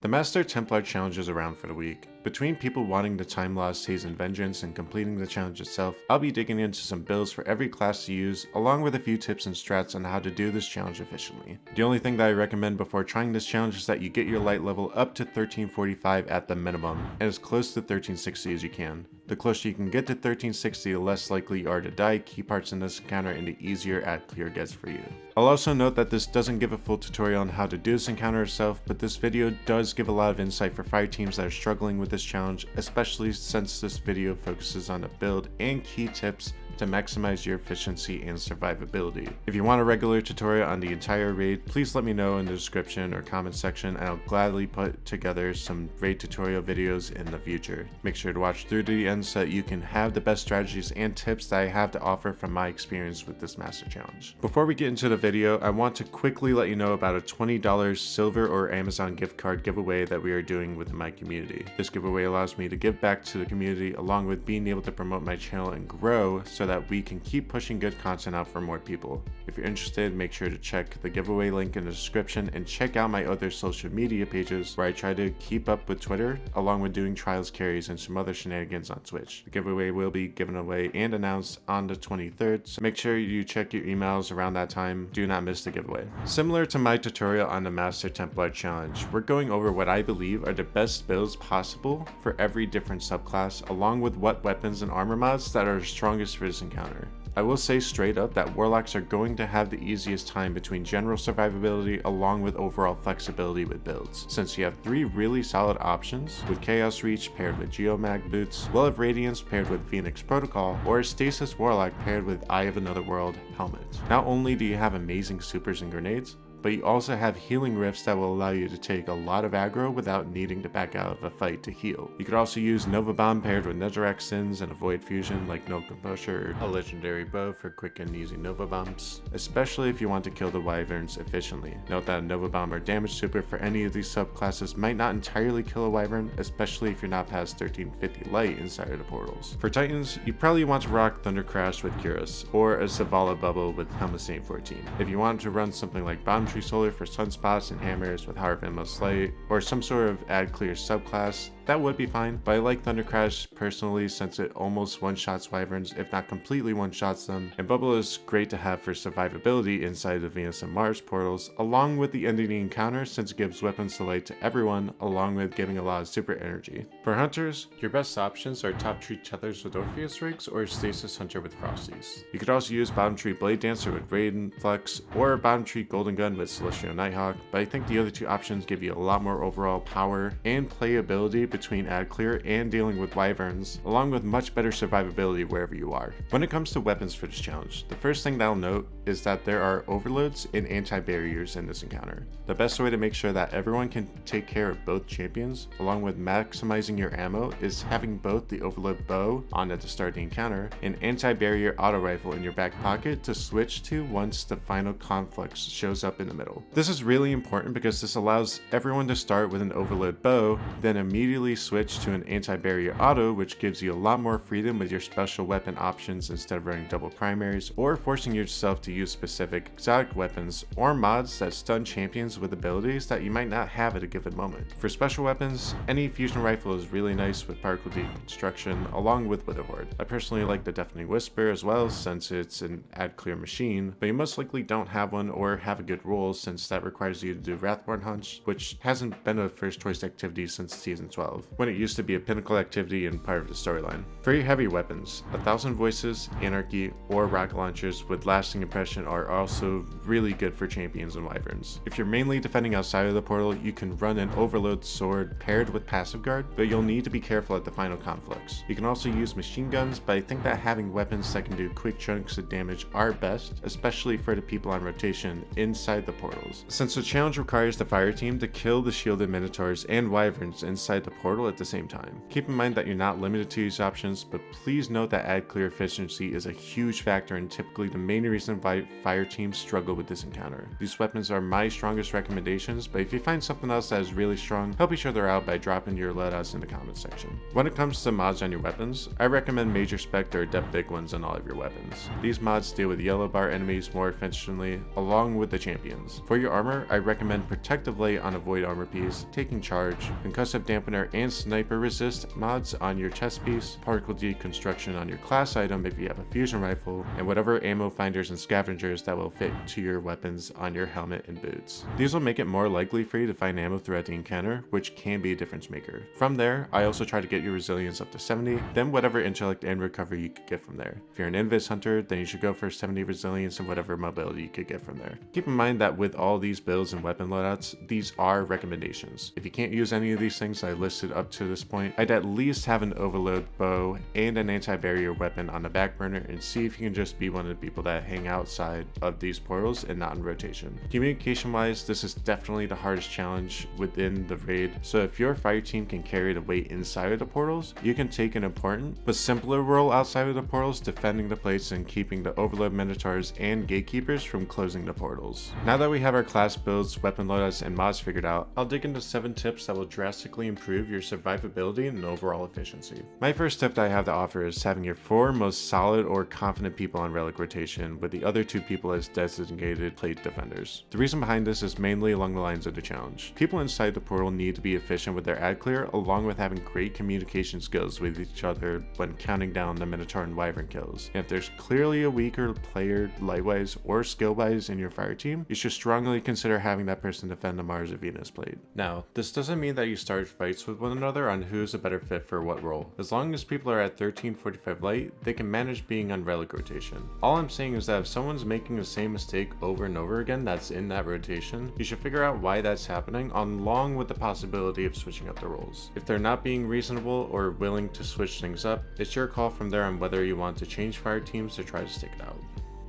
The Master Templar challenge is around for the week. Between people wanting the Time Lost Hazen Vengeance and completing the challenge itself, I'll be digging into some builds for every class to use, along with a few tips and strats on how to do this challenge efficiently. The only thing that I recommend before trying this challenge is that you get your light level up to 1345 at the minimum, and as close to 1360 as you can. The closer you can get to 1360, the less likely you are to die key parts in this encounter and the easier ad clear gets for you. I'll also note that this doesn't give a full tutorial on how to do this encounter itself, but this video does give a lot of insight for fire teams that are struggling with this challenge, especially since this video focuses on the build and key tips to maximize your efficiency and survivability. If you want a regular tutorial on the entire raid, please let me know in the description or comment section and I'll gladly put together some raid tutorial videos in the future. Make sure to watch through to the end so that you can have the best strategies and tips that I have to offer from my experience with this master challenge. Before we get into the video, I want to quickly let you know about a $20 silver or Amazon gift card giveaway that we are doing within my community. This giveaway allows me to give back to the community along with being able to promote my channel and grow so that we can keep pushing good content out for more people. If you're interested, make sure to check the giveaway link in the description and check out my other social media pages where I try to keep up with Twitter along with doing trials carries and some other shenanigans on Twitch. The giveaway will be given away and announced on the 23rd, so make sure you check your emails around that time. Do not miss the giveaway. Similar to my tutorial on the Master Templar challenge, we're going over what I believe are the best builds possible for every different subclass, along with what weapons and armor mods that are strongest for this encounter. I will say straight up that Warlocks are going to have the easiest time between general survivability along with overall flexibility with builds, since you have three really solid options with Chaos Reach paired with Geomag Boots, Well of Radiance paired with Phoenix Protocol, or Stasis Warlock paired with Eye of Another World Helmet. Not only do you have amazing supers and grenades, but you also have healing rifts that will allow you to take a lot of aggro without needing to back out of a fight to heal. You could also use Nova Bomb paired with Netherrack Sins and Avoid Fusion like No Composure, or a legendary bow for quick and easy Nova Bombs, especially if you want to kill the Wyverns efficiently. Note that a Nova Bomb or damage super for any of these subclasses might not entirely kill a Wyvern, especially if you're not past 1350 light inside of the portals. For Titans, you probably want to rock Thunder Crash with Cuirass, or a Zavala Bubble with Helmetstain 14. If you want to run something like Bomb Tree Solar for sunspots and hammers with Heart of Inmost Light, or some sort of ad clear subclass, that would be fine, but I like Thunder Crash personally since it almost one-shots Wyverns, if not completely one-shots them, and Bubble is great to have for survivability inside the Venus and Mars portals, along with the ending the encounter since it gives weapons to light to everyone, along with giving a lot of super energy. For Hunters, your best options are Top Tree Tethers with Orpheus Rigs or Stasis Hunter with Frosties. You could also use Bottom Tree Blade Dancer with Raiden Flux, or Bottom Tree Golden Gun with Celestial Nighthawk, but I think the other two options give you a lot more overall power and playability between ad clear and dealing with Wyverns, along with much better survivability wherever you are. When it comes to weapons for this challenge, the first thing that I'll note is that there are overloads and anti-barriers in this encounter. The best way to make sure that everyone can take care of both champions, along with maximizing your ammo, is having both the overload bow on at the start of the encounter and anti-barrier auto rifle in your back pocket to switch to once the final conflux shows up in the middle. This is really important because this allows everyone to start with an overload bow, then immediately switch to an anti-barrier auto, which gives you a lot more freedom with your special weapon options instead of running double primaries, or forcing yourself to use specific exotic weapons or mods that stun champions with abilities that you might not have at a given moment. For special weapons, any fusion rifle is really nice with particle deconstruction along with Widowhorde. I personally like the Deafening Whisper as well since it's an ad clear machine, but you most likely don't have one or have a good roll since that requires you to do Wrathborn Hunts, which hasn't been a first choice activity since season 12, when it used to be a pinnacle activity and part of the storyline. For your heavy weapons, 1,000 Voices, Anarchy, or rocket launchers with lasting impression are also really good for champions and Wyverns. If you're mainly defending outside of the portal, you can run an overload sword paired with passive guard, but you'll need to be careful at the final conflicts. You can also use machine guns, but I think that having weapons that can do quick chunks of damage are best, especially for the people on rotation inside the portals. Since the challenge requires the fire team to kill the shielded minotaurs and wyverns inside the portal at the same time. Keep in mind that you're not limited to these options, but please note that ad clear efficiency is a huge factor and typically the main reason why fire teams struggle with this encounter. These weapons are my strongest recommendations, but if you find something else that is really strong, help each other out by dropping your loadouts in the comments section. When it comes to mods on your weapons, I recommend Major Spec or Adept Big Ones on all of your weapons. These mods deal with yellow bar enemies more efficiently, along with the champions. For your armor, I recommend Protective Light on a Void armor piece, Taking Charge, Concussive Dampener and Sniper Resist mods on your chest piece, Particle Deconstruction on your class item if you have a fusion rifle, and whatever ammo finders and scavengers that will fit to your weapons on your helmet and boots. These will make it more likely for you to find ammo throughout the encounter, which can be a difference maker. From there, I also try to get your resilience up to 70, then whatever intellect and recovery you could get from there. If you're an Invis hunter, then you should go for 70 resilience and whatever mobility you could get from there. Keep in mind that with all these builds and weapon loadouts, these are recommendations. If you can't use any of these things I listed up to this point, I'd at least have an overload bow and an anti-barrier weapon on the back burner and see if you can just be one of the people that hang outside of these portals and not in rotation. Communication wise, this is definitely the hardest challenge within the raid, so if your fire team can carry the weight inside of the portals, you can take an important but simpler role outside of the portals, defending the place and keeping the overload minotaurs and gatekeepers from closing the portals. Now that we have our class builds, weapon loadouts, and mods figured out, I'll dig into 7 tips that will drastically improve your survivability and overall efficiency. My first tip that I have to offer is having your 4 most solid or confident people on relic rotation, with the other 2 people as designated plate defenders. The reason behind this is mainly along the lines of the challenge. People inside the portal need to be efficient with their ad clear, along with having great communication skills with each other when counting down the Minotaur and Wyvern kills. And if there's clearly a weaker player light-wise or skill-wise in your fire team, you should strongly consider having that person defend the Mars or Venus plate. Now, this doesn't mean that you start fights with one another on who's a better fit for what role. As long as people are at 1345 light, they can manage being on relic rotation. All I'm saying is that if someone's making the same mistake over and over again that's in that rotation, you should figure out why that's happening along with the possibility of switching up the roles. If they're not being reasonable or willing to switch things up, it's your call from there on whether you want to change fire teams or try to stick it out.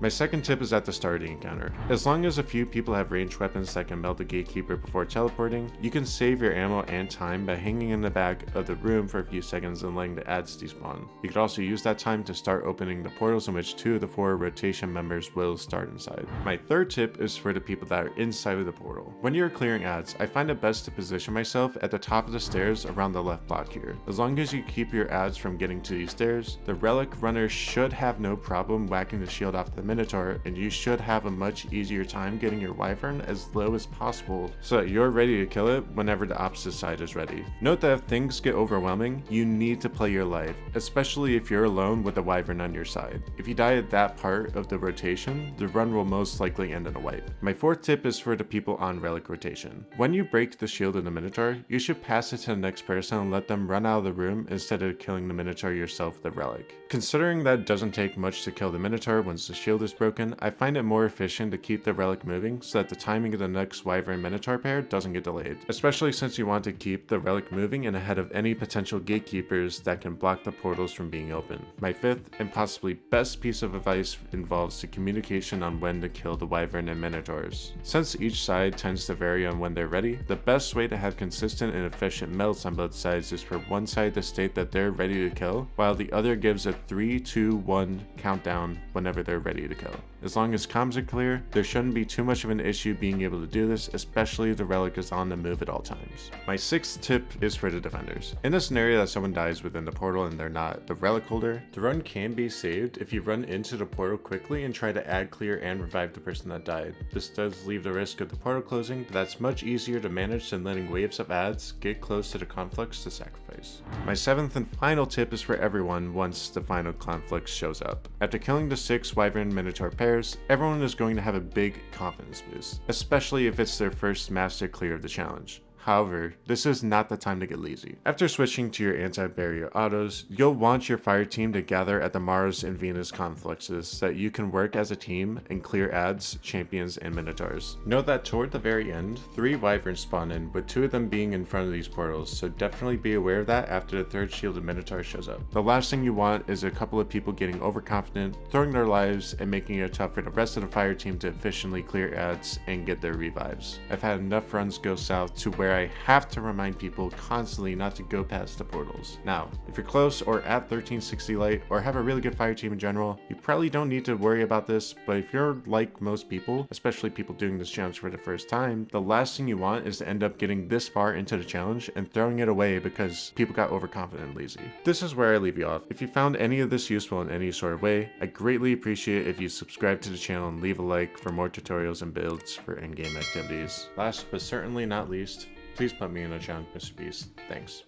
My second tip is at the start of the encounter. As long as a few people have ranged weapons that can melt the gatekeeper before teleporting, you can save your ammo and time by hanging in the back of the room for a few seconds and letting the ads despawn. You could also use that time to start opening the portals in which 2 of the 4 rotation members will start inside. My third tip is for the people that are inside of the portal. When you're clearing ads, I find it best to position myself at the top of the stairs around the left block here. As long as you keep your ads from getting to these stairs, the relic runner should have no problem whacking the shield off the Minotaur, and you should have a much easier time getting your Wyvern as low as possible so that you're ready to kill it whenever the opposite side is ready. Note that if things get overwhelming, you need to play your life, especially if you're alone with the Wyvern on your side. If you die at that part of the rotation, the run will most likely end in a wipe. My fourth tip is for the people on relic rotation. When you break the shield of the Minotaur, you should pass it to the next person and let them run out of the room instead of killing the Minotaur yourself with the relic. Considering that it doesn't take much to kill the Minotaur once the shield is broken, I find it more efficient to keep the relic moving so that the timing of the next Wyvern Minotaur pair doesn't get delayed, especially since you want to keep the relic moving and ahead of any potential gatekeepers that can block the portals from being open. My fifth and possibly best piece of advice involves the communication on when to kill the Wyvern and Minotaurs. Since each side tends to vary on when they're ready, the best way to have consistent and efficient melts on both sides is for one side to state that they're ready to kill, while the other gives a 3, 2, 1 countdown whenever they're ready to kill. As long as comms are clear, there shouldn't be too much of an issue being able to do this, especially if the relic is on the move at all times. My sixth tip is for the defenders. In the scenario that someone dies within the portal and they're not the relic holder, the run can be saved if you run into the portal quickly and try to ad clear and revive the person that died. This does leave the risk of the portal closing, but that's much easier to manage than letting waves of ads get close to the conflicts to sacrifice. My seventh and final tip is for everyone once the final conflict shows up. After killing the 6 Wyvern Minotaur pairs, everyone is going to have a big confidence boost, especially if it's their first master clear of the challenge. However, this is not the time to get lazy. After switching to your anti-barrier autos, you'll want your fire team to gather at the Mars and Venus confluxes so that you can work as a team and clear ads, champions, and minotaurs. Note that toward the very end, 3 wyverns spawn in, with 2 of them being in front of these portals, so definitely be aware of that after the 3rd shielded minotaur shows up. The last thing you want is a couple of people getting overconfident, throwing their lives, and making it tough for the rest of the fire team to efficiently clear ads and get their revives. I've had enough runs go south to where I have to remind people constantly not to go past the portals. Now, if you're close or at 1360 light or have a really good fire team in general, you probably don't need to worry about this, but if you're like most people, especially people doing this challenge for the first time, the last thing you want is to end up getting this far into the challenge and throwing it away because people got overconfident and lazy. This is where I leave you off. If you found any of this useful in any sort of way, I greatly appreciate if you subscribe to the channel and leave a like for more tutorials and builds for in-game activities. Last but certainly not least, please put me in a challenge, Mr. Beast. Thanks.